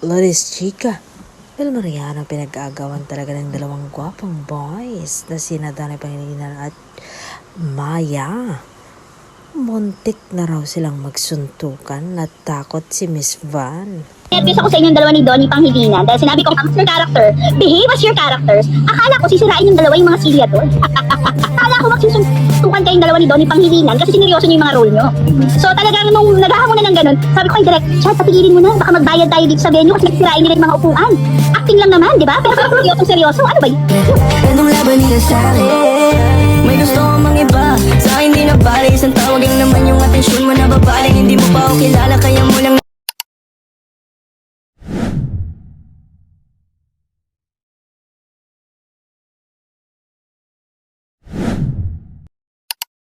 Loris Chica. Well, Mariana, pinag-aagawan talaga ng dalawang gwapong boys na sina Danay Pangilinan at Maya. Muntik na raw silang magsuntukan, natakot si Miss Van. Nervous ako sa inyong dalawa ni Donnie Pangilinan dahil sinabi kong ang your character, behave as your characters. Akala ko sisirain yung dalawa yung mga silya doon. Akala ko magsusuntukan kayong dalawa ni Donnie Pangilinan kasi sineryoso niyo yung mga role nyo. So talagang nung naghahamon na ng ganun, sabi ko kay Direk, Chad, patigilin mo na, baka magbayad tayo dito sa venue kasi sirain nila yung mga upuan. Acting lang naman, di ba? Pero kung seryoso, ano ba yun? Anong laban nila sa'kin? May gusto ko mang iba, sa akin di na bali. Isang tawag lang naman yung atensyon mo na babaling. Hindi mo pa ako kilala kaya mo lang